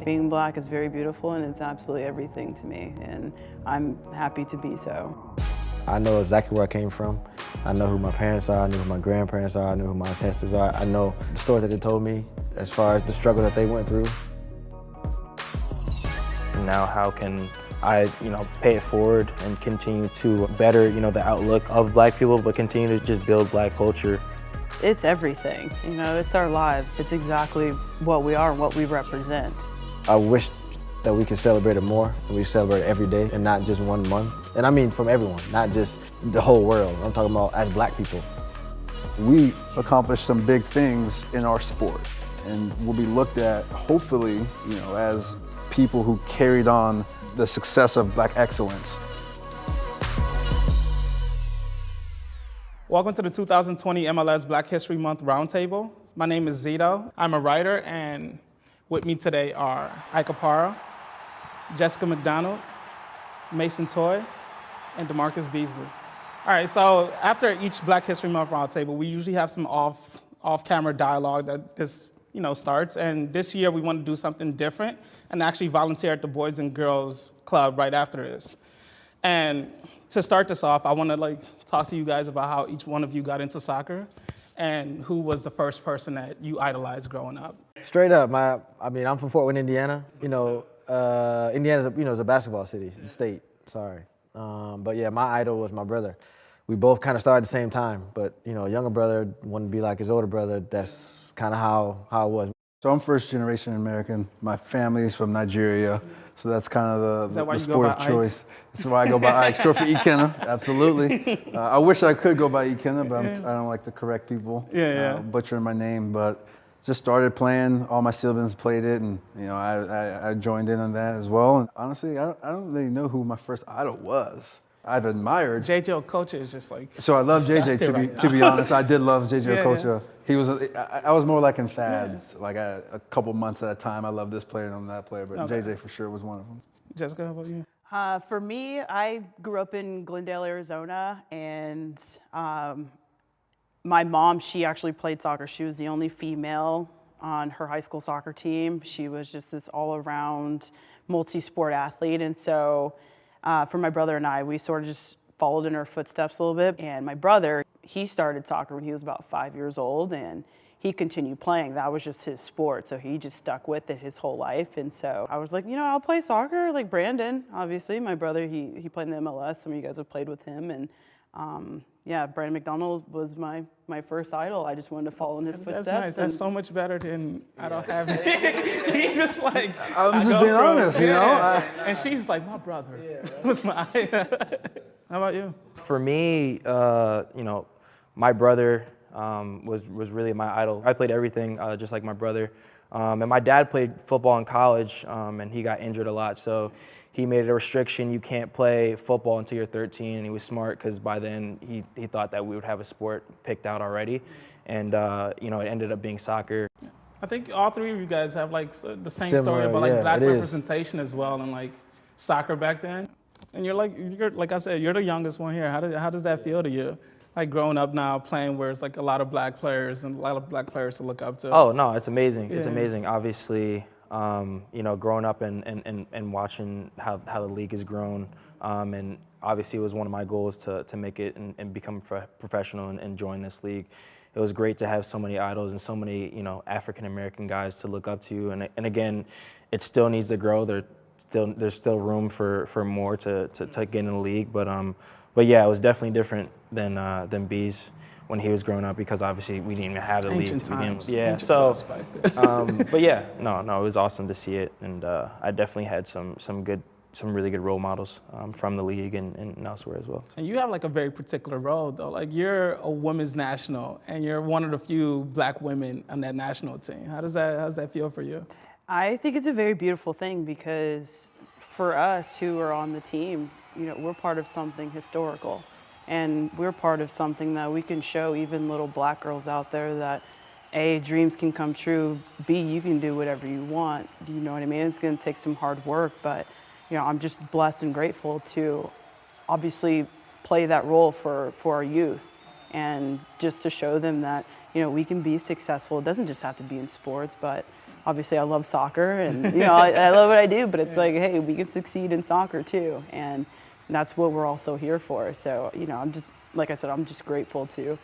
Being black is very beautiful and it's absolutely everything to me, and I'm happy to be so. I know exactly where I came from. I know who my parents are, I know who my grandparents are, I know who my ancestors are. I know the stories that they told me as far as the struggle that they went through. Now how can I, pay it forward and continue to better, the outlook of black people, but continue to just build black culture. It's everything, it's our lives. It's exactly what we are and what we represent. I wish that we could celebrate it more, and we celebrate it every day and not just 1 month. And I mean from everyone, not just the whole world. I'm talking about as black people. We accomplished some big things in our sport, and we'll be looked at, hopefully, as people who carried on the success of black excellence. Welcome to the 2020 MLS Black History Month Roundtable. My name is Zito. I'm a writer, and with me today are Ike Apara, Jessica McDonald, Mason Toy, and DeMarcus Beasley. All right, so after each Black History Month Roundtable, we usually have some off-camera dialogue that this starts, and this year we want to do something different and actually volunteer at the Boys and Girls Club right after this. And to start this off, I want to talk to you guys about how each one of you got into soccer and who was the first person that you idolized growing up. Straight up, I'm from Fort Wayne, Indiana. Indiana's is a basketball city, it's a state, sorry. But yeah, my idol was my brother. We both kind of started at the same time, but a younger brother wanted to be like his older brother. That's kind of how it was. So I'm first generation American. My family's from Nigeria, so that's kind of the sport of choice. That's why I go by Ike, short for Ikenna, absolutely. I wish I could go by Ikenna, but I don't like to correct people, butchering my name, but just started playing. All my siblings played it, and I joined in on that as well. And honestly, I don't really know who my first idol was. I've admired. JJ Okocha is just like. So I love JJ to be honest. I did love JJ Okocha. He was. I was more like in fads, like a couple months at a time. I love this player and that player, but JJ for sure was one of them. Jessica, how about you? For me, I grew up in Glendale, Arizona, and my mom, she actually played soccer. She was the only female on her high school soccer team. She was just this all-around multi-sport athlete, and so for my brother and I, we sort of just followed in her footsteps a little bit. And my brother, he started soccer when he was about 5 years old, and he continued playing. That was just his sport, so he just stuck with it his whole life. And so I was like, I'll play soccer, like Brandon, obviously. My brother, he played in the MLS. Some of you guys have played with him. And Brandon McDonald was my first idol. I just wanted to follow in his footsteps. That's nice. That's so much better than I don't have it. He's just like, I'm just being honest, and she's like, my brother was my idol. How about you? For me, my brother was really my idol. I played everything just like my brother. And my dad played football in college, and he got injured a lot. So he made it a restriction. You can't play football until you're 13. And he was smart because by then he thought that we would have a sport picked out already. And, it ended up being soccer. I think all three of you guys have the same Similar, story about black it is. representation as well and soccer back then. And you're like I said, you're the youngest one here. How does that feel to you? Like growing up now, playing where it's a lot of black players and a lot of black players to look up to. Oh no, it's amazing. Yeah. It's amazing. Obviously, growing up and watching how the league has grown, and obviously it was one of my goals to make it and become professional and join this league. It was great to have so many idols and so many African American guys to look up to. And again, it still needs to grow. There's still room for more to get in the league, but yeah, it was definitely different than B's when he was growing up because obviously we didn't even have the league to begin with. Yeah, so, but yeah, no, it was awesome to see it, and I definitely had some really good role models from the league and elsewhere as well. And you have a very particular role though. You're a women's national, and you're one of the few black women on that national team. How does that feel for you? I think it's a very beautiful thing because for us who are on the team, we're part of something historical, and we're part of something that we can show even little black girls out there that A, dreams can come true, B, you can do whatever you want. You know what I mean? It's going to take some hard work, but I'm just blessed and grateful to obviously play that role for our youth, and just to show them that we can be successful. It doesn't just have to be in sports, but obviously I love soccer and, you know, I love what I do, but it's like, hey, we can succeed in soccer too. And that's what we're also here for. So, you know, I'm just, like I said, I'm just grateful to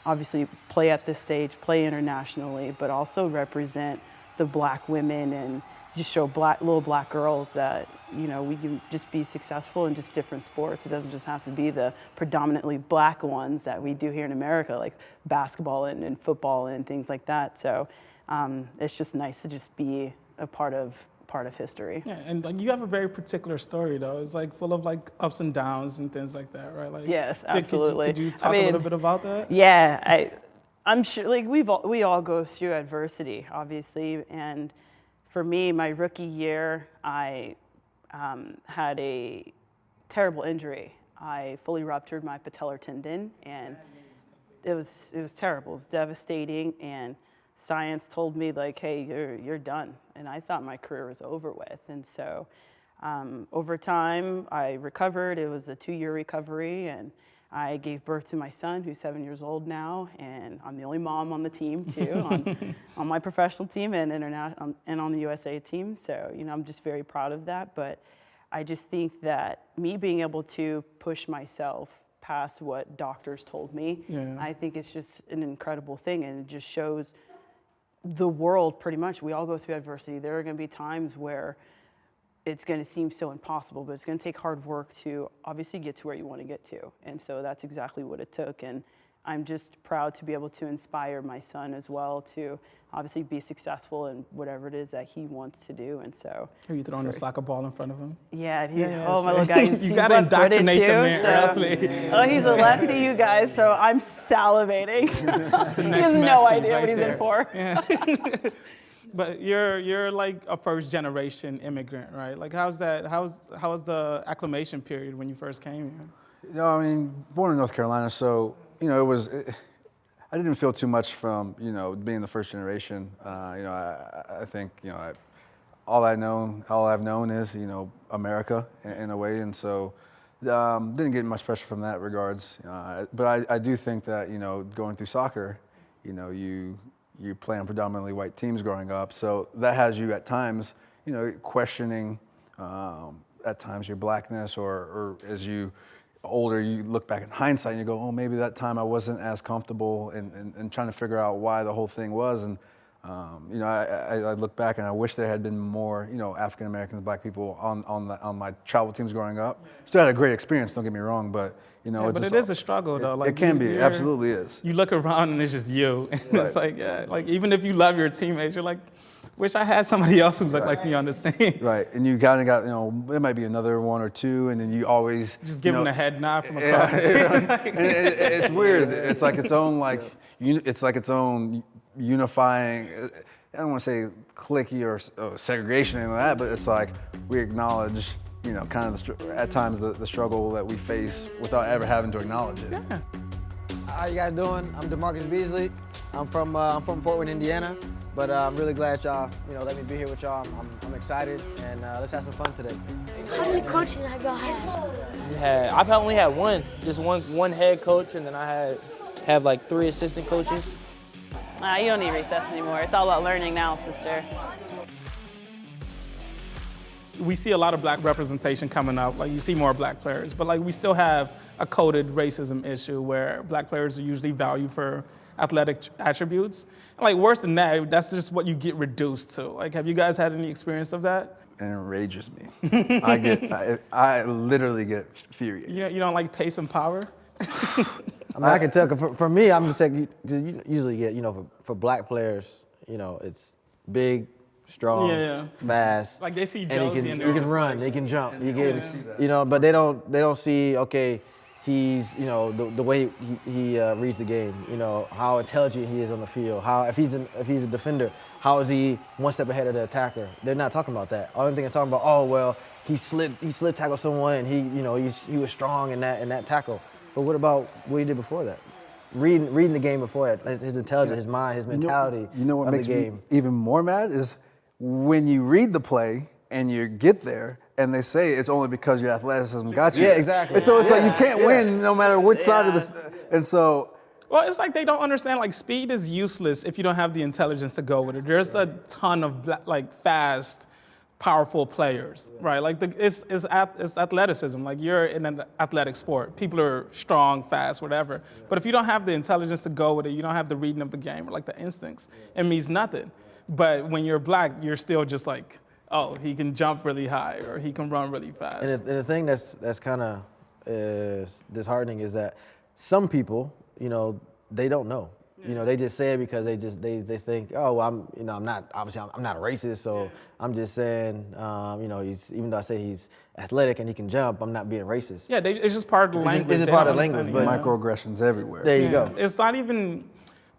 obviously play at this stage, play internationally, but also represent the black women and just show little black girls that, you know, we can just be successful in just different sports. It doesn't just have to be the predominantly black ones that we do here in America, like basketball and football and things like that. So it's just nice to just be a part of history. Yeah, and like you have a very particular story though. It's like full of like ups and downs and things like that, right? Like yes, absolutely. Could you talk a little bit about that? Yeah, I'm sure like we all go through adversity, obviously, and for me, my rookie year, I had a terrible injury. I fully ruptured my patellar tendon, and it was terrible. It was devastating, and science told me like, hey, you're done. And I thought my career was over with. And so over time, I recovered. It was a 2-year recovery, and I gave birth to my son, who's 7 years old now, and I'm the only mom on the team too, on my professional team and and on the USA team. So, you know, I'm just very proud of that. But I just think that me being able to push myself past what doctors told me, I think it's just an incredible thing, and it just shows the world pretty much. We all go through adversity. There are going to be times where it's going to seem so impossible, but it's going to take hard work to obviously get to where you want to get to. And so that's exactly what it took. And I'm just proud to be able to inspire my son as well to obviously be successful in whatever it is that he wants to do. And so. Are you throwing a soccer ball in front of him? Yeah. Oh, my little guy. You got to indoctrinate the man early. Oh, he's a lefty, you guys, so I'm salivating. He has no idea what he's in for. Yeah. But you're like a first generation immigrant, right? Like how's was the acclimation period when you first came here? You know, I mean, born in North Carolina, so, you know, I didn't feel too much from, you know, being the first generation. You know, I think, you know, all I've known is, you know, America in a way, and so didn't get much pressure from that regards. But I do think that, you know, going through soccer, you know, you play on predominantly white teams growing up, so that has you at times, you know, questioning at times your blackness, or as you older, you look back in hindsight and you go, oh, maybe that time I wasn't as comfortable and trying to figure out why the whole thing was. And, you know, I look back and I wish there had been more, you know, African Americans, black people on my travel teams growing up. Still had a great experience, don't get me wrong, but, you know. Yeah, but it is a struggle though. Like it can be, absolutely is. You look around and it's just you. And Right. It's like, yeah, like even if you love your teammates, you're like, wish I had somebody else who looked like me on the team. Right, and you kind of got, you know, there might be another one or two, and then you always Just give them a head nod from yeah, across the team. and it's weird. It's like its own it's like its own unifying. I don't want to say cliquey or segregation and that, but it's like we acknowledge, you know, kind of at times the struggle that we face without ever having to acknowledge it. Yeah. How you guys doing? I'm DeMarcus Beasley. I'm from Fort Worth, Indiana. But I'm really glad y'all, you know, let me be here with y'all. I'm excited, and let's have some fun today. How many coaches have y'all had? I've only had one head coach, and then I have like 3 assistant coaches. You don't need recess anymore. It's all about learning now, sister. We see a lot of black representation coming up. Like you see more black players, but like we still have a coded racism issue where black players are usually valued for athletic attributes. Like worse than that, that's just what you get reduced to. Like, have you guys had any experience of that? It enrages me. I literally get furious. You don't like pace and power? I mean, I can tell, 'cause for me, I'm just saying, you usually get, you know, for black players, you know, it's big, strong, fast. Like they see and Josie he can run, he can jump, you know, but they don't see, okay, he's, you know, the way he reads the game, you know, how intelligent he is on the field, how if he's a defender, how is he one step ahead of the attacker? They're not talking about that. All thing they're talking about, oh well, he slid tackled someone and he was strong in that tackle. But what about what he did before that? Reading the game before that, his intelligence, his mind, his mentality. You know what of makes the game. me even more mad is when you read the play and you get there and they say it's only because your athleticism got you. Yeah, exactly. And so it's like you can't win no matter which side of this. And so Well, it's like they don't understand, like, speed is useless if you don't have the intelligence to go with it. There's a ton of, like, fast, powerful players, right? Like, it's athleticism. Like, you're in an athletic sport. People are strong, fast, whatever. But if you don't have the intelligence to go with it, you don't have the reading of the game or, like, the instincts, it means nothing. But when you're black, you're still just like, oh, he can jump really high or he can run really fast. And the thing that's kind of disheartening is that some people, you know, they don't know. You know, they just say it because they think, oh, well, I'm not a racist, so I'm just saying, you know, even though I say he's athletic and he can jump, I'm not being racist. Yeah, it's just part of the language. It's just part of the language, but microaggressions everywhere. There you go. It's not even,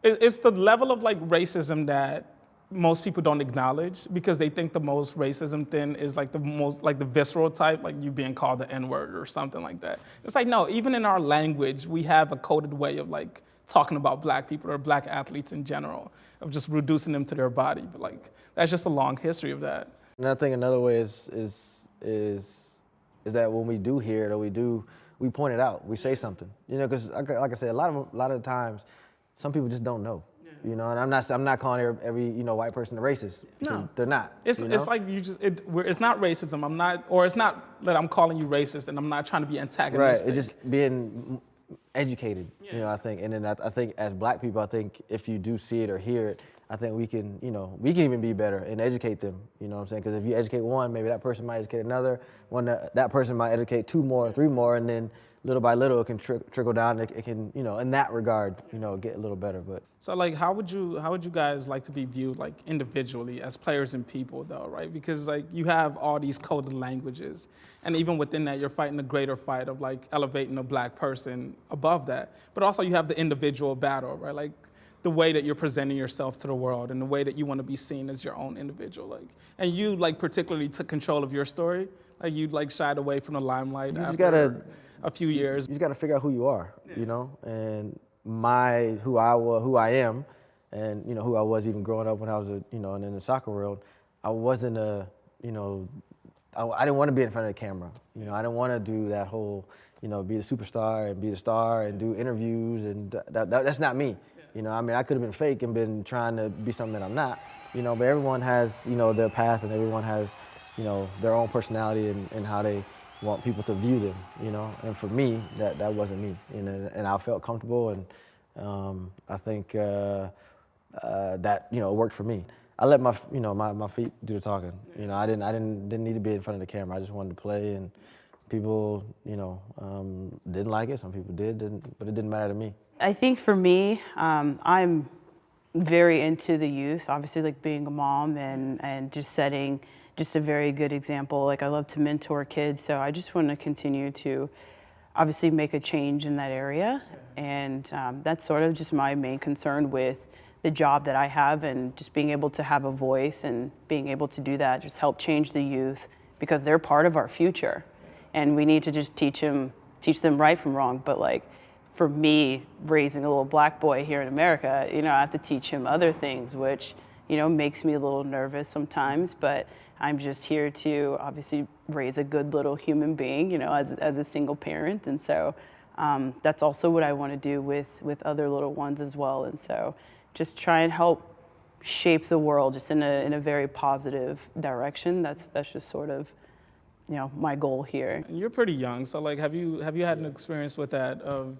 it's the level of like racism that most people don't acknowledge because they think the most racism then is like the most, like the visceral type, like you being called the N-word or something like that. It's like, no, even in our language, we have a coded way of like talking about black people or black athletes in general, of just reducing them to their body. But like, that's just a long history of that. And I think another way is that when we do hear it or we point it out, we say something. You know, because like I said, a lot of times, some people just don't know. You know, and I'm not calling every white person a racist. No, they're not. It's like it's not racism. It's not that I'm calling you racist, and I'm not trying to be antagonistic. Right. It's just being educated. You know, I think, and then I think as black people, I think if you do see it or hear it, I think we can even be better and educate them. You know what I'm saying? Because if you educate one, maybe that person might educate another. One that person might educate 2 more, 3 more, and then little by little, it can trickle down. It can, in that regard, get a little better. But so, like, how would you guys like to be viewed, like, individually as players and people, though, right? Because like you have all these coded languages, and even within that, you're fighting a greater fight of like elevating a black person above that. But also, you have the individual battle, right? Like the way that you're presenting yourself to the world and the way that you want to be seen as your own individual, like, and you like particularly took control of your story, like you like shied away from the limelight after a few years. You just got to figure out who you are, and who I am, and who I was even growing up when I was in the soccer world. I wasn't I didn't want to be in front of the camera. I didn't want to do that whole be the superstar and be the star and do interviews, and that's not me. I mean, I could have been fake and been trying to be something that I'm not. But everyone has their path, and everyone has their own personality and how they want people to view them, and for me, that wasn't me, and I felt comfortable, and I think that worked for me. I let my feet do the talking. I didn't need to be in front of the camera. I just wanted to play, and people didn't like it. Some people did, but it didn't matter to me. I think for me, I'm very into the youth. Obviously, like being a mom and just setting just a very good example. Like I love to mentor kids, so I just want to continue to obviously make a change in that area. And that's sort of just my main concern with the job that I have, and just being able to have a voice and being able to do that, just help change the youth, because they're part of our future. And we need to just teach them right from wrong. But like for me, raising a little black boy here in America, I have to teach him other things, which makes me a little nervous sometimes, but I'm just here to obviously raise a good little human being, as a single parent. And so that's also what I want to do with other little ones as well. And so just try and help shape the world just in a very positive direction. That's just sort of, my goal here. You're pretty young, so like, have you had an experience with that of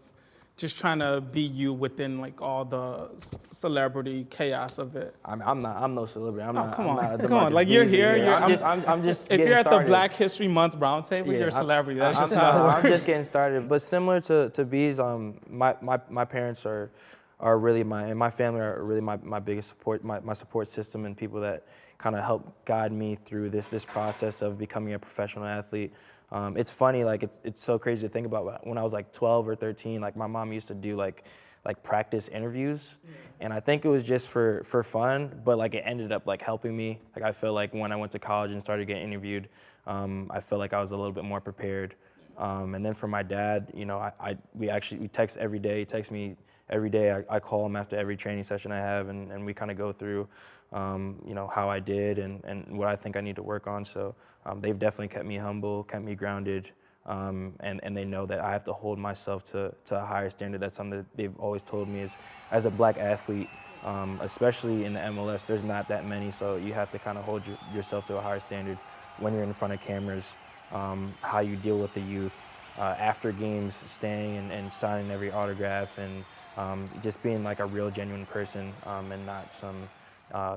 just trying to be you within like all the celebrity chaos of it? I'm no celebrity. Come on. Like you're here. I'm just. If getting you're at started. the Black History Month roundtable, you're a celebrity. That's just how it works. I'm just getting started. But similar to B's, my parents are really my family are really my biggest support, my support system, and people that kind of help guide me through this process of becoming a professional athlete. It's funny, like it's so crazy to think about. When I was like 12 or 13, like my mom used to do like practice interviews, and I think it was just for fun, but like it ended up like helping me. Like I feel like when I went to college and started getting interviewed, I feel like I was a little bit more prepared. And then for my dad, we text every day. He texts me every day. I call him after every training session I have, and we kind of go through, how I did and what I think I need to work on. So they've definitely kept me humble, kept me grounded, and they know that I have to hold myself to a higher standard. That's something that they've always told me is, as a black athlete, especially in the MLS, there's not that many, so you have to kind of hold yourself to a higher standard when you're in front of cameras, how you deal with the youth, after games, staying and signing every autograph, and just being like a real, genuine person, and not some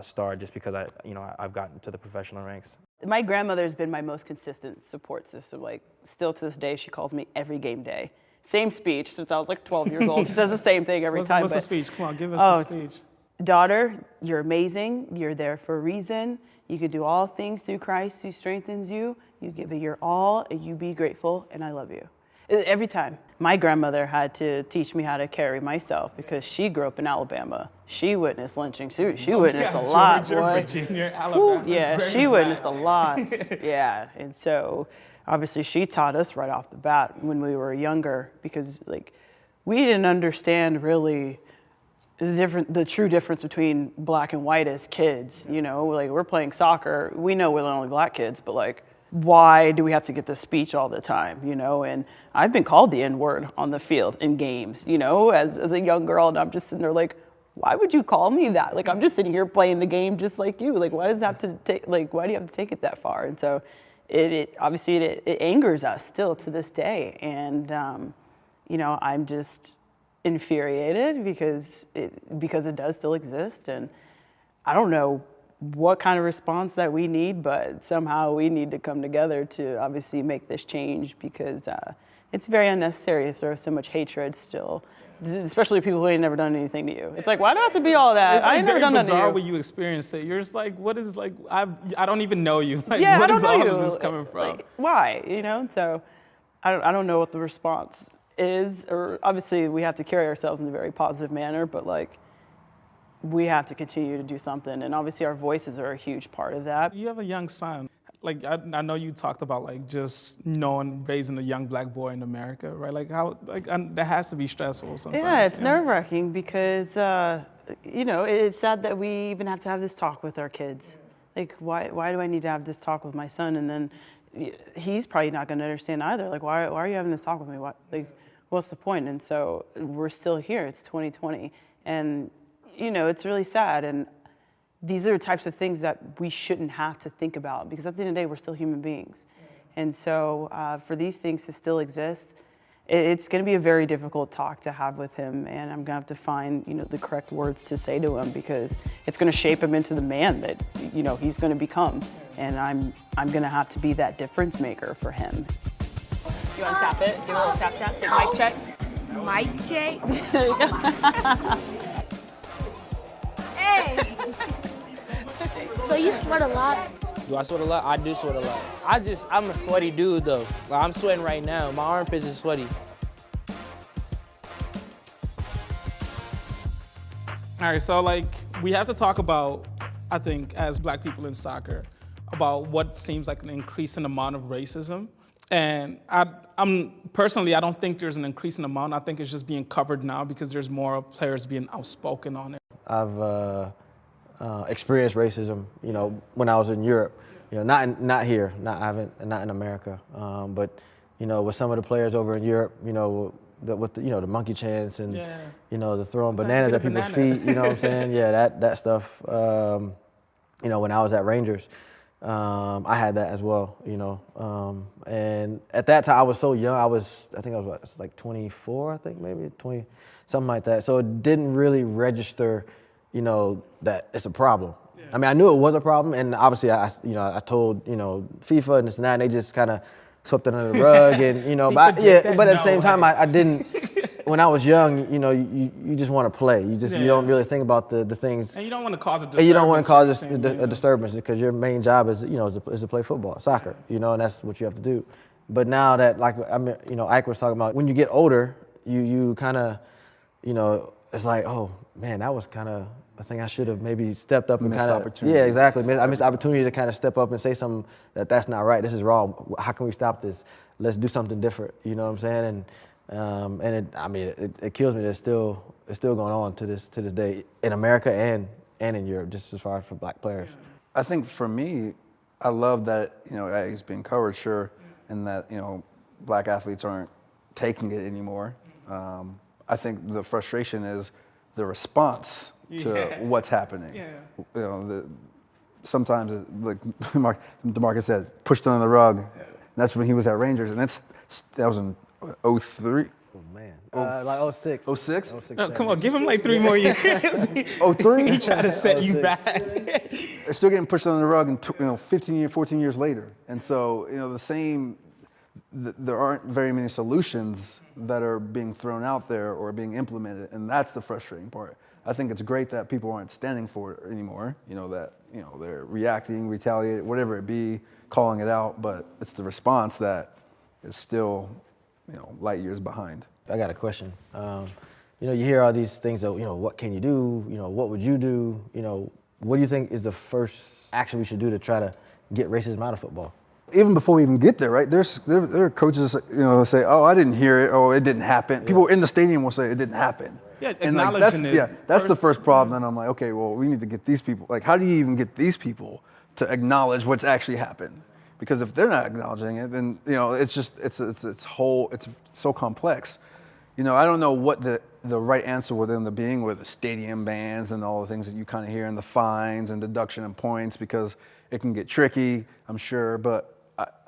star just because I've gotten to the professional ranks. My grandmother's been my most consistent support system. Like, still to this day, she calls me every game day. Same speech since I was like 12 years old. She says the same thing every time. What's the speech? Come on, give us the speech. Daughter, you're amazing. You're there for a reason. You can do all things through Christ who strengthens you. You give it your all, and you be grateful, and I love you. Every time. My grandmother had to teach me how to carry myself because she grew up in Alabama. She witnessed lynching. She witnessed a lot, Georgia, boy. Virginia, Alabama. Yeah, she witnessed a lot. Yeah, and so obviously she taught us right off the bat when we were younger, because like we didn't understand really the true difference between black and white as kids. You know, like we're playing soccer. We know we're the only black kids, but like, why do we have to get this speech all the time, you know? And I've been called the N-word on the field in games, you know, as a young girl, and I'm just sitting there like, why would you call me that? Like, I'm just sitting here playing the game just like you. Like, why does it have to take, like, why do you have to take it that far? And so it obviously it angers us still to this day. And, you know, I'm just infuriated because it does still exist. And I don't know what kind of response that we need, but somehow we need to come together to obviously make this change, because it's very unnecessary to throw so much hatred still, especially people who ain't never done anything to you. It's like, why do I have to be all that? It's like I ain't never done nothing to you. bizarre when you experience it. You're just like, what is like, I don't even know you. Like, Yeah, what I is don't know all you. of this coming from? Like, why, you know? So I don't know what the response is, or obviously we have to carry ourselves in a very positive manner, but like, we have to continue to do something, and obviously our voices are a huge part of that. You have a young son. Like, I know you talked about like just raising a young black boy in America, right? Like that has to be stressful sometimes. Yeah, it's nerve-wracking because, you know, it's sad that we even have to have this talk with our kids. Like, why do I need to have this talk with my son? And then he's probably not going to understand either. Like, why are you having this talk with me? What's the point? And so we're still here. It's 2020, and you know, it's really sad, and these are the types of things that we shouldn't have to think about, because at the end of the day, we're still human beings. And so for these things to still exist, it's gonna be a very difficult talk to have with him, and I'm gonna have to find, you know, the correct words to say to him, because it's gonna shape him into the man that, you know, he's gonna become. And I'm gonna have to be that difference maker for him. You wanna tap it? Give a little tap tap, say mic check. Mic check. So you sweat a lot? Do I sweat a lot? I do sweat a lot. I'm a sweaty dude though. Like, I'm sweating right now. My armpits are sweaty. All right, so like we have to talk about, I think, as black people in soccer, about what seems like an increasing amount of racism. And I'm personally, I don't think there's an increasing amount. I think it's just being covered now because there's more players being outspoken on it. I've experienced racism, you know, when I was in Europe. You know, not here, not in America, but you know, with some of the players over in Europe, you know, with the, you know, the monkey chants and you know, the throwing bananas at people's feet. You know what I'm saying? Yeah, that stuff. You know, when I was at Rangers, I had that as well. You know, and at that time I was so young. I think I was like 24, I think maybe 20, something like that. So it didn't really register, you know, that it's a problem. Yeah. I mean, I knew it was a problem, and obviously I told, you know, FIFA and this and that, and they just kind of swept it under the rug, and you know, but at the same time, I didn't. When I was young, you know, you just want to play. You don't really think about the things. And you don't want to cause a disturbance. And you don't want to cause a disturbance, because your main job is, you know, is to play football, soccer, you know, and that's what you have to do. But now that, like, I mean, you know, Ike was talking about, when you get older, you kind of, you know, it's like, oh man, that was kind of a thing I should have maybe stepped up and kind of. Yeah, exactly. I missed the opportunity to kind of step up and say something that's not right. This is wrong. How can we stop this? Let's do something different. You know what I'm saying? And it kills me that it's still going on to this day in America and in Europe, just as far as for black players. I think for me, I love that, you know, it's being covered, sure, and that, you know, black athletes aren't taking it anymore. I think the frustration is the response to what's happening. Yeah. You know, sometimes, like DeMarcus said, pushed under the rug. That's when he was at Rangers, and that was in 03. Oh man, like 06. 06? No, come on, give him like 3 more years. 03? He tried to set you back. They're still getting pushed under the rug, and 15 years, 14 years later. And so, there aren't very many solutions that are being thrown out there or being implemented, and that's the frustrating part. I think it's great that people aren't standing for it anymore. They're reacting, retaliating, whatever it be, calling it out, but it's the response that is still, light years behind. I got a question. You hear all these things of, what can you do? What would you do? What do you think is the first action we should do to try to get racism out of football? Even before we even get there, right? There are coaches, they'll say, "Oh, I didn't hear it," "Oh, it didn't happen." People in the stadium will say it didn't happen. Yeah, and that's the first problem. And I'm like, okay, well, we need to get these people. Like, how do you even get these people to acknowledge what's actually happened? Because if they're not acknowledging it, then it's so complex. I don't know what the right answer would end up being with the stadium bans and all the things that you kind of hear, and the fines and deduction of points, because it can get tricky, I'm sure. But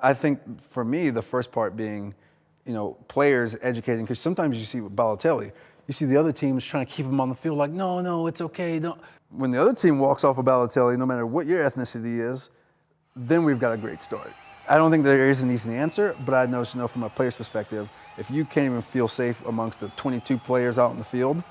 I think for me, the first part being, players educating, because sometimes you see with Balotelli, you see the other teams trying to keep him on the field like, no, it's okay. Don't. When the other team walks off of Balotelli, no matter what your ethnicity is, then we've got a great start. I don't think there is an easy answer, but I know from a player's perspective, if you can't even feel safe amongst the 22 players out in the field,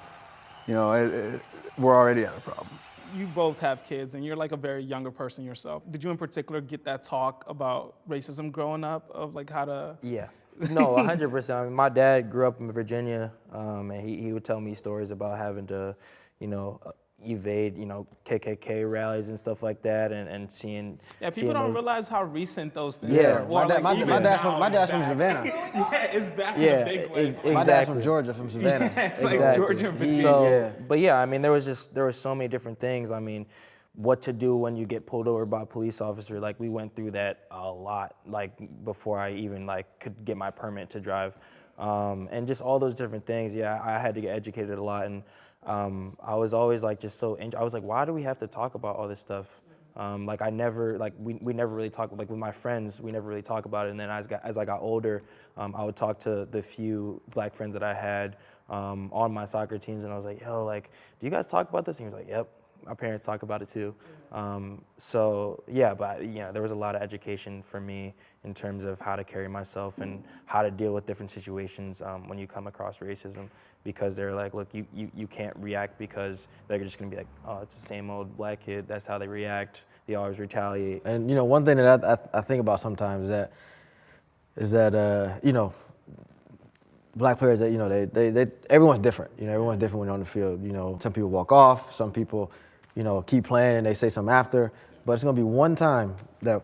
we're already at a problem. You both have kids, and you're like a very younger person yourself. Did you in particular get that talk about racism growing up, of like how to? Yeah, no, 100%. I mean, my dad grew up in Virginia, and he would tell me stories about having to, evade, KKK rallies and stuff like that, and seeing. Yeah, people don't realize how recent those things are. Yeah, my dad's from Savannah. Yeah, it's back in a big way. Exactly. My dad's from Georgia, from Savannah. Yeah, it's like Georgia and Virginia. But yeah, I mean, there was so many different things. I mean, what to do when you get pulled over by a police officer. Like, we went through that a lot, like, before I even could get my permit to drive, and just all those different things. Yeah, I had to get educated a lot, and I was always I was like, why do we have to talk about all this stuff? We never really talk, like with my friends, we never really talk about it. And then as I got older, I would talk to the few black friends that I had on my soccer teams, and I was like, yo, like, do you guys talk about this? And he was like, yep, my parents talk about it too. So yeah, but there was a lot of education for me in terms of how to carry myself and how to deal with different situations when you come across racism, because they're like, look, you can't react because they're just gonna be like, oh, it's the same old black kid, that's how they react, they always retaliate. And one thing that I think about sometimes is that black players, that they everyone's different. Everyone's different when they're on the field. Some people walk off, some people keep playing and they say something after. But it's gonna be one time that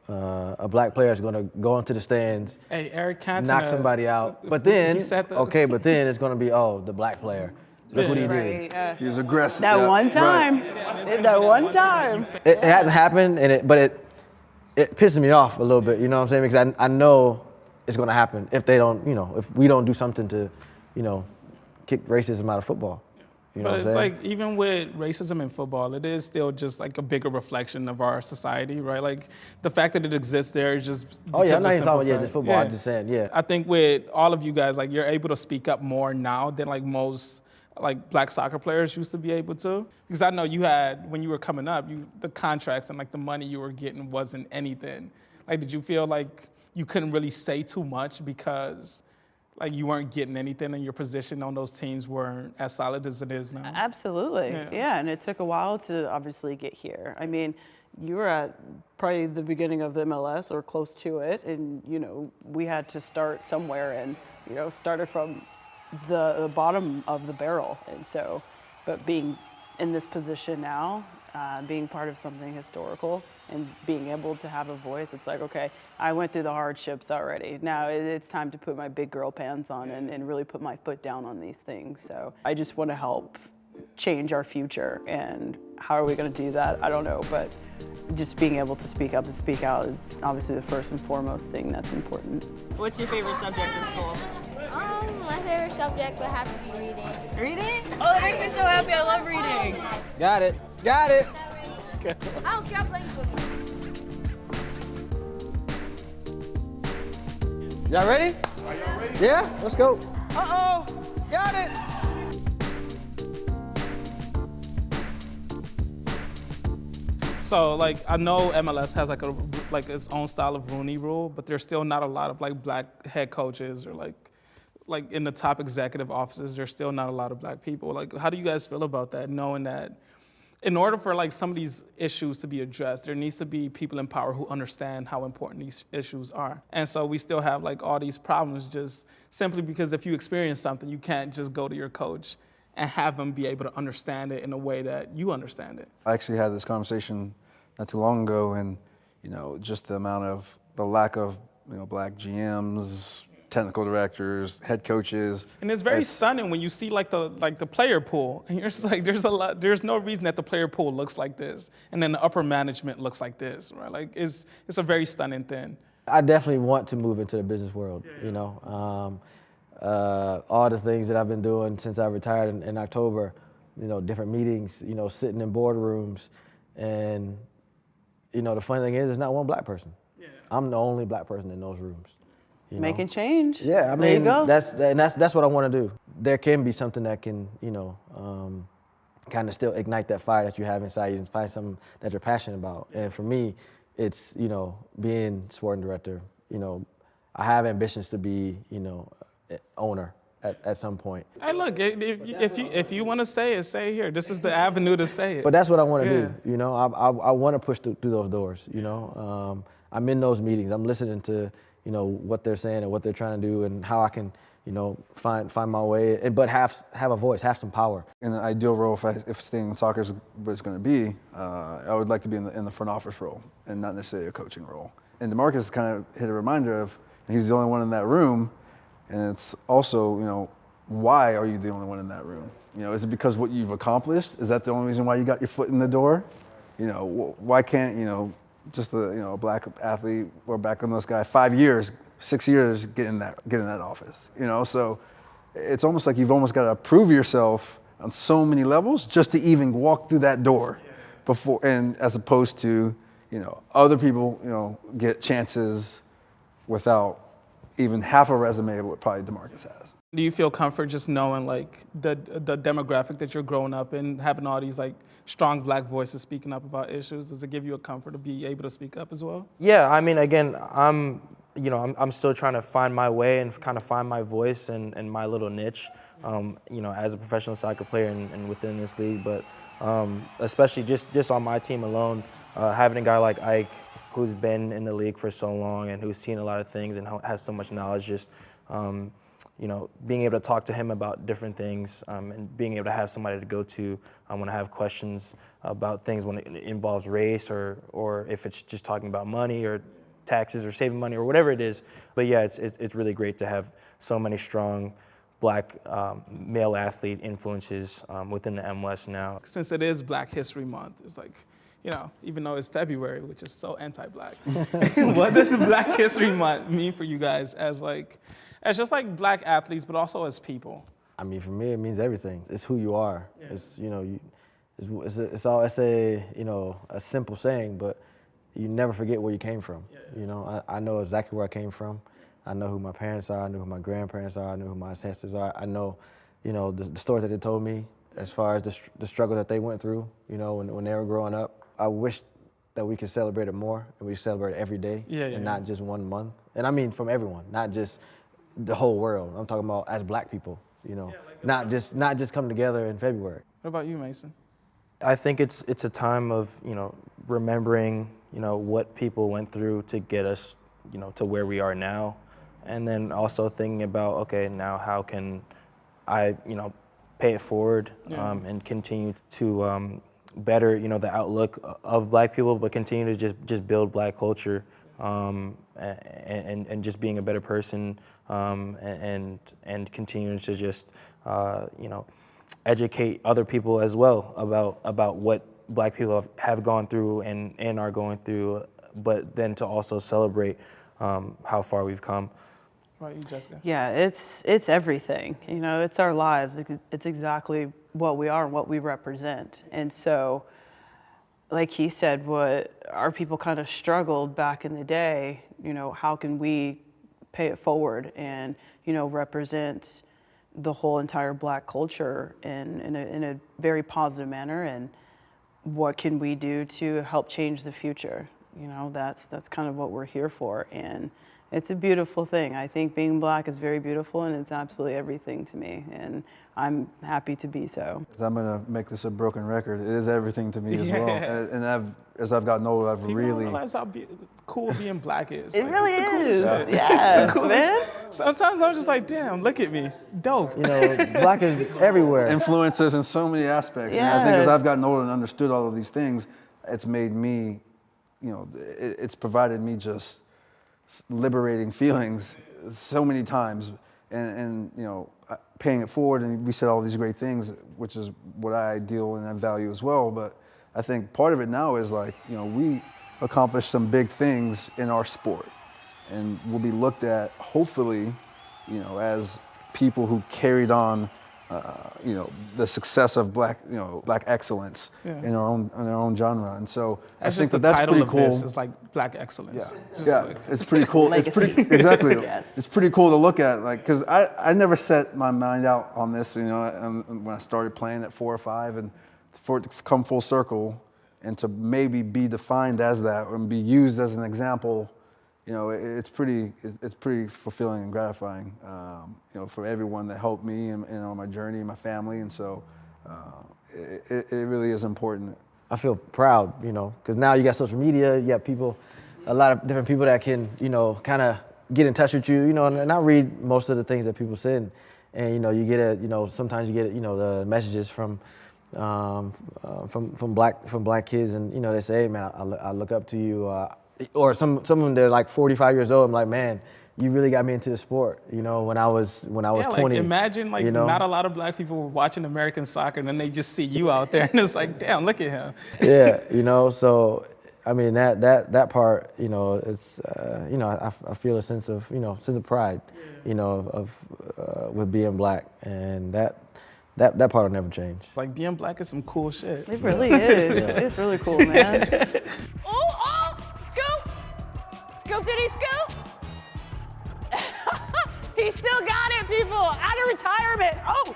a black player is gonna go into the stands, hey, Eric Cantona, knock somebody out. But then, but then it's gonna be, oh, the black player. Look what he did. He was aggressive. That one time. Right. That one time. It hasn't happened, but it pisses me off a little bit. You know what I'm saying? Because I know it's gonna happen if they don't. If we don't do something to, kick racism out of football. But it's like, even with racism in football, it is still just like a bigger reflection of our society, right? Like, the fact that it exists there is just. Oh yeah, I'm not even talking about just football. I'm just saying, yeah. I think with all of you guys, like, you're able to speak up more now than like most black soccer players used to be able to. Because I know you had, when you were coming up, the contracts and like the money you were getting wasn't anything. Like, did you feel like you couldn't really say too much because like you weren't getting anything and your position on those teams weren't as solid as it is now? Absolutely, yeah, and it took a while to obviously get here. I mean, you were at probably the beginning of the MLS or close to it, and we had to start somewhere and started from the bottom of the barrel. And so, but being in this position now, being part of something historical and being able to have a voice, it's like, okay, I went through the hardships already. Now it's time to put my big girl pants on and really put my foot down on these things. So I just want to help change our future. And how are we going to do that? I don't know, but just being able to speak up and speak out is obviously the first and foremost thing that's important. What's your favorite subject in school? My favorite subject would have to be reading. Reading? Oh, that makes me so happy. I love reading. Got it. Got it. I don't care, I'm playing football. Y'all ready? Are y'all ready? Yeah, let's go. Uh-oh, got it. So like I know MLS has like its own style of Rooney Rule, but there's still not a lot of like black head coaches or like in the top executive offices, there's still not a lot of black people. Like, how do you guys feel about that, knowing that in order for like some of these issues to be addressed, there needs to be people in power who understand how important these issues are. And so we still have like all these problems just simply because if you experience something, you can't just go to your coach and have them be able to understand it in a way that you understand it. I actually had this conversation not too long ago, and just the lack of black GMs, technical directors, head coaches. And it's very stunning when you see like the player pool, and you're just like, there's no reason that the player pool looks like this, and then the upper management looks like this, right? Like it's a very stunning thing. I definitely want to move into the business world. All the things that I've been doing since I retired in October, different meetings, sitting in boardrooms, and the funny thing is, there's not one black person. Yeah. I'm the only black person in those rooms. Making change. Yeah, I mean, that's what I want to do. There can be something that can, kind of still ignite that fire that you have inside you and find something that you're passionate about. And for me, it's, being sporting director. I have ambitions to be, owner at some point. Hey, look, if you want to say it, say it here. This is the avenue to say it. But that's what I want to do. I want to push through those doors. I'm in those meetings. I'm listening to, what they're saying and what they're trying to do and how I can, find my way. But have a voice, have some power. In an ideal role, if staying in soccer is what it's going to be, I would like to be in the front office role and not necessarily a coaching role. And DeMarcus kind of hit a reminder of he's the only one in that room. And it's also, why are you the only one in that room? Is it because what you've accomplished? Is that the only reason why you got your foot in the door? Why can't, just a black athlete or back on those guys, 5 years, 6 years, get in that office? So it's almost like you've almost got to prove yourself on so many levels just to even walk through that door before, and as opposed to, other people, get chances without even half a resume of what probably DeMarcus has. Do you feel comfort just knowing like the demographic that you're growing up in, having all these like strong black voices speaking up about issues? Does it give you a comfort to be able to speak up as well? Yeah, I mean, again, I'm still trying to find my way and kind of find my voice and my little niche, as a professional soccer player and within this league. But especially just on my team alone, having a guy like Ike, who's been in the league for so long and who's seen a lot of things and has so much knowledge, just being able to talk to him about different things and being able to have somebody to go to when I have questions about things when it involves race or if it's just talking about money or taxes or saving money or whatever it is. But yeah, it's really great to have so many strong black male athlete influences within the MLS now. Since it is Black History Month, it's like, even though it's February, which is so anti-black, what does Black History Month mean for you guys as just like black athletes, but also as people? I mean, for me, it means everything. It's who you are. Yeah. It's a simple saying, but you never forget where you came from. Yeah. I know exactly where I came from. I know who my parents are. I know who my grandparents are. I know who my ancestors are. I know, the stories that they told me as far as the struggle that they went through, when they were growing up. I wish that we could celebrate it more, and we celebrate it every day, and not just 1 month. And I mean from everyone, not just the whole world. I'm talking about as black people, not just come together in February. What about you, Mason? I think it's a time of, remembering, what people went through to get us, to where we are now. And then also thinking about, okay, now how can I, pay it forward and continue to better, the outlook of black people, but continue to just build black culture and just being a better person and continuing to just, educate other people as well about what Black people have gone through and are going through, but then to also celebrate how far we've come. What about you, Jessica? Yeah, it's everything. You know, it's our lives. It's exactly what we are and what we represent. And so, like he said, what our people kind of struggled back in the day, you know, how can we pay it forward and, you know, represent the whole entire Black culture in a very positive manner, and what can we do to help change the future? You know, that's kind of what we're here for, and it's a beautiful thing. I think being Black is very beautiful, and it's absolutely everything to me, and I'm happy to be so. I'm gonna make this a broken record. It is everything to me as well. And as I've gotten older, I've People really don't realize how cool being Black is. It Like, really it's the coolest is. shit. Yeah, It's the coolest man. shit. Sometimes I'm just like, damn, look at me, dope. You know, Black is everywhere. influences in so many aspects. And I think as I've gotten older and understood all of these things, it's made me, you know, it's provided me just liberating feelings so many times, and you know, paying it forward. And we said all these great things, which is what I deal and I value as well. But I think part of it now is like, you know, we accomplished some big things in our sport, and we'll be looked at, hopefully, you know, as people who carried on, you know, the success of Black excellence in our own genre. And so I think that's pretty cool. This is like Black excellence. It's pretty cool. It's pretty exactly. It's pretty cool to look at, like, because I never set my mind out on this. You know, when I started playing at 4 or 5, and for it to come full circle, and to maybe be defined as that and be used as an example, you know, it's pretty fulfilling and gratifying, you know, for everyone that helped me and on my journey and my family. And so it really is important. I feel proud, you know, because now you got social media, you got people, a lot of different people that can, you know, kind of get in touch with you, you know, and I read most of the things that people send, and, you know, you get you know, sometimes you get, you know, the messages from black kids, and, you know, they say, hey, man, I look up to you, or some of them, they're like 45 years old. I'm like, man, you really got me into the sport, you know, when I was 20. Like, imagine, like, you know? not a lot of Black people were watching American soccer, and then they just see you out there, and it's like, damn, look at him. Yeah, you know, so I mean that part, you know, it's you know, I feel a sense of pride, you know, of with being Black, and that part will never change. Like, being Black is some cool shit. It really is. It's really cool, man. Scoop! Scoop, did he scoop? He still got it, people, out of retirement. Oh!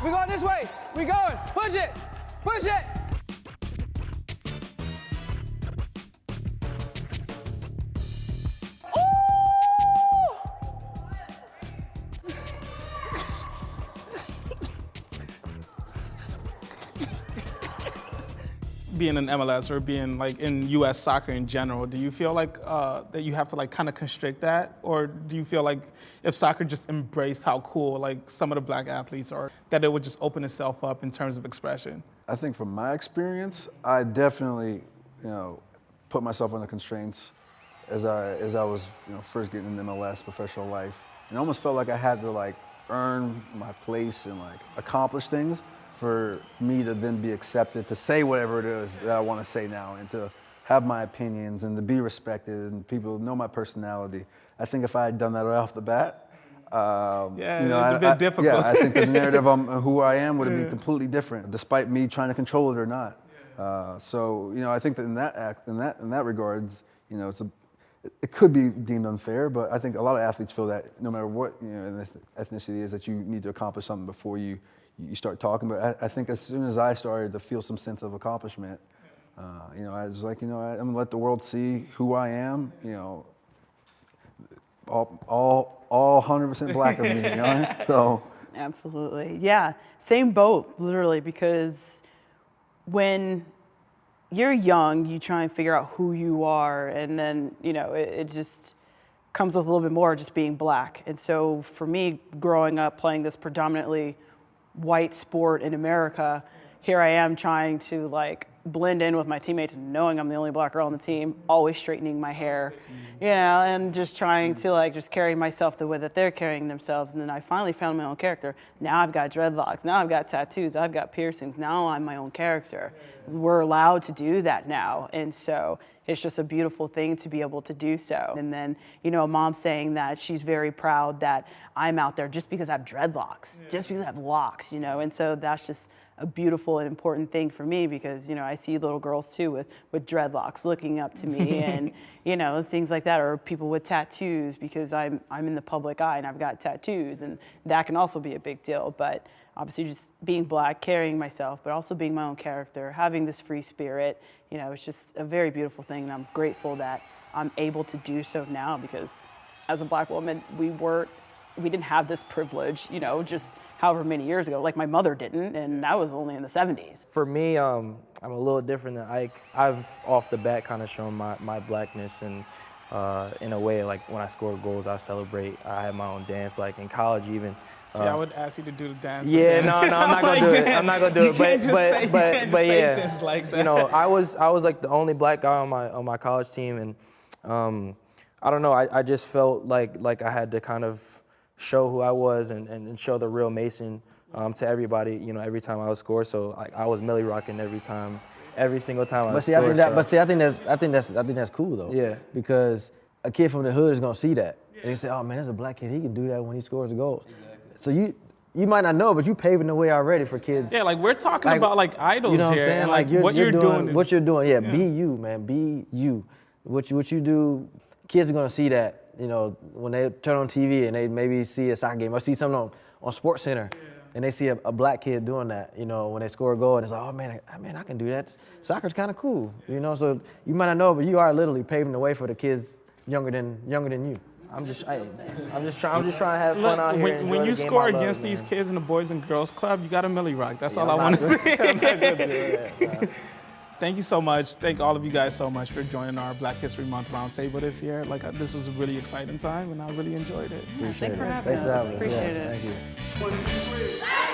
We going this way. We going. Push it. Push it. Being in MLS or being like in U.S. soccer in general, do you feel like that you have to like kind of constrict that, or do you feel like if soccer just embraced how cool like some of the Black athletes are, that it would just open itself up in terms of expression? I think from my experience, I definitely, you know, put myself under constraints as I was, you know, first getting into MLS professional life, and I almost felt like I had to like earn my place and like accomplish things for me to then be accepted to say whatever it is that I want to say now, and to have my opinions and to be respected and people know my personality. I think if I had done that right off the bat, you know, it'd be difficult. Yeah, I think the narrative on who I am would have been completely different, despite me trying to control it or not. So, you know, I think that in that regards, you know, it could be deemed unfair, but I think a lot of athletes feel that no matter what, you know, ethnicity is, that you need to accomplish something before you start talking. But I think as soon as I started to feel some sense of accomplishment, you know, I was like, you know, I'm gonna let the world see who I am, you know, all 100% Black of me, you know? So. Absolutely, yeah, same boat, literally, because when you're young, you try and figure out who you are, and then, you know, it just comes with a little bit more just being Black. And so for me, growing up playing this predominantly white sport in America, here I am trying to like blend in with my teammates, knowing I'm the only Black girl on the team, always straightening my hair. you know, and just trying to like just carry myself the way that they're carrying themselves. And then I finally found my own character. Now I've got dreadlocks, now I've got tattoos, I've got piercings, now I'm my own character. We're allowed to do that now. And so it's just a beautiful thing to be able to do so. And then, you know, Mom saying that she's very proud that I'm out there just because I have dreadlocks, just because I have locks, you know, and so that's just a beautiful and important thing for me because, you know, I see little girls too with dreadlocks looking up to me and, you know, things like that, or people with tattoos because I'm in the public eye and I've got tattoos, and that can also be a big deal. But obviously just being Black, carrying myself, but also being my own character, having this free spirit, you know, it's just a very beautiful thing, and I'm grateful that I'm able to do so now because as a Black woman, we didn't have this privilege, you know, just however many years ago. Like my mother didn't, and that was only in the 70s. For me, I'm a little different than Ike. I've off the bat kind of shown my Blackness, and in a way, like when I score goals, I celebrate. I have my own dance, like in college even. See, I would ask you to do the dance. Yeah, no, I'm not gonna do it. I'm not gonna do it. But yeah, things like that. You know, I was like the only Black guy on my college team, and I don't know. I just felt like I had to kind of show who I was and show the real Mason to everybody. You know, every time I would score. So I was Millie rocking every single time I would score. I think that's cool though. Yeah. Because a kid from the hood is gonna see that, and they say, "Oh man, that's a Black kid. He can do that when he scores a goal." Exactly. So you might not know, but you paving the way already for kids. Yeah, like we're talking about like idols you know here. What I'm saying? And, like what you're doing. What you're doing. Yeah, be you, man. Be you. What you do. Kids are gonna see that. You know, when they turn on TV and they maybe see a soccer game or see something on Sports Center, and they see a Black kid doing that, you know, when they score a goal, and it's like, oh man, I can do that. Soccer's kind of cool, you know. So you might not know, but you are literally paving the way for the kids younger than you. I'm just trying to have fun out here. When you score against these kids in the Boys and Girls Club, you got a Millie rock. That's all I want to say. I'm not gonna do it. Thank you so much. Thank all of you guys so much for joining our Black History Month Roundtable this year. Like this was a really exciting time, and I really enjoyed it. Thanks for having us. Appreciate it. Thank you. 1, 2, 3.